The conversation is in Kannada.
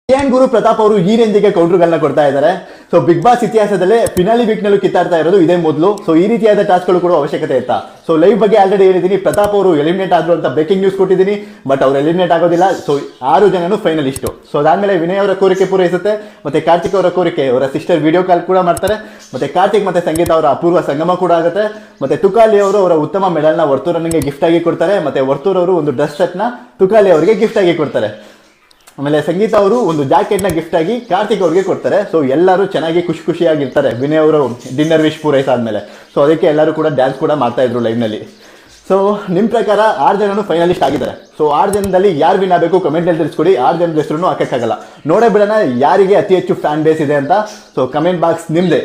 ಕಿಯಾನ್ ಗುರು ಪ್ರತಾಪ್ ಅವರು ಈ ರೇಂಜಿಗೆ ಕೌಂಟರ್ಗಳನ್ನ ಕೊಡ್ತಾ ಇದ್ದಾರೆ. ಸೊ ಬಿಗ್ ಬಾಸ್ ಇತಿಹಾಸದಲ್ಲೇ ಫಿನಾಲಿ ವೀಕ್ ನಲ್ಲೂ ಕಿತ್ತಾಡ್ತಾ ಇರೋದು ಇದೇ ಮೊದಲು. ಸೊ ಈ ರೀತಿಯಾದ ಟಾಸ್ಕ್ಗಳು ಕೂಡ ಅವಶ್ಯಕತೆ ಇತ್ತಾ? ಸೊ ಲೈವ್ ಬಗ್ಗೆ ಆಲ್ರೆಡಿ ಹೇಳಿದ್ದೀನಿ, ಪ್ರತಾಪ್ ಅವರು ಎಲಿಮಿನೇಟ್ ಆದ್ರು ಅಂತ ಬ್ರೇಕಿಂಗ್ ನ್ಯೂಸ್ ಕೊಟ್ಟಿದ್ದೀನಿ. ಬಟ್ ಅವ್ರು ಎಲಿಮಿನೇಟ್ ಆಗೋದಿಲ್ಲ. ಸೊ 6 ಜನನು ಫೈನಲಿಸ್ಟು. ಸೊ ಅದಾದ್ಮೇಲೆ ವಿನಯ್ ಅವರ ಕೋರಿಕೆ ಪೂರೈಸುತ್ತೆ, ಮತ್ತೆ ಕಾರ್ತಿಕ್ ಅವರ ಕೋರಿಕೆ, ಅವರ ಸಿಸ್ಟರ್ ವಿಡಿಯೋ ಕಾಲ್ ಕೂಡ ಮಾಡ್ತಾರೆ. ಮತ್ತೆ ಕಾರ್ತಿಕ್ ಮತ್ತೆ ಸಂಗೀತ ಅವರ ಅಪೂರ್ವ ಸಂಗಮ ಕೂಡ ಆಗುತ್ತೆ. ಮತ್ತೆ ತುಕಾಲಿ ಅವರು ಅವರ ಉತ್ತಮ ಮೆಡಲ್ನ ವರ್ತೂರನಿಗೆ ಗಿಫ್ಟ್ ಆಗಿ ಕೊಡ್ತಾರೆ. ಮತ್ತೆ ವರ್ತೂರ್ ಅವರು ಒಂದು ಡ್ರೆಸ್ ಸೆಟ್ನ ತುಕಾಲಿ ಅವರಿಗೆ ಗಿಫ್ಟ್ ಆಗಿ ಕೊಡ್ತಾರೆ. ಆಮೇಲೆ ಸಂಗೀತ ಅವರು ಒಂದು ಜಾಕೆಟ್ನ ಗಿಫ್ಟ್ ಆಗಿ ಕಾರ್ತಿಕ್ ಅವ್ರಿಗೆ ಕೊಡ್ತಾರೆ. ಸೊ ಎಲ್ಲರೂ ಚೆನ್ನಾಗಿ ಖುಷಿಯಾಗಿರ್ತಾರೆ ವಿನಯ್ ಅವರು ಡಿನ್ನರ್ ವಿಶ್ ಪೂರೈಸಾದ್ಮೇಲೆ. ಸೊ ಅದಕ್ಕೆ ಎಲ್ಲರೂ ಕೂಡ ಡ್ಯಾನ್ಸ್ ಕೂಡ ಮಾಡ್ತಾ ಇದ್ರು ಲೈವ್ನಲ್ಲಿ. ಸೊ ನಿಮ್ಮ ಪ್ರಕಾರ 6 ಜನನು ಫೈನಲಿಸ್ಟ್ ಆಗಿದ್ದಾರೆ. ಸೊ 6 ಜನದಲ್ಲಿ ಯಾರು ವಿನ್ ಆಗಬೇಕು ಕಮೆಂಟಲ್ಲಿ ತಿಳಿಸ್ಕೊಡಿ. 6 ಜನದ ಹೆಸರು ಹಾಕೋಕ್ಕಾಗಲ್ಲ. ನೋಡೇ ಬಿಡೋಣ ಯಾರಿಗೆ ಅತಿ ಹೆಚ್ಚು ಫ್ಯಾನ್ ಬೇಸ್ ಇದೆ ಅಂತ. ಸೊ ಕಮೆಂಟ್ ಬಾಕ್ಸ್ ನಿಮ್ಮದೇ.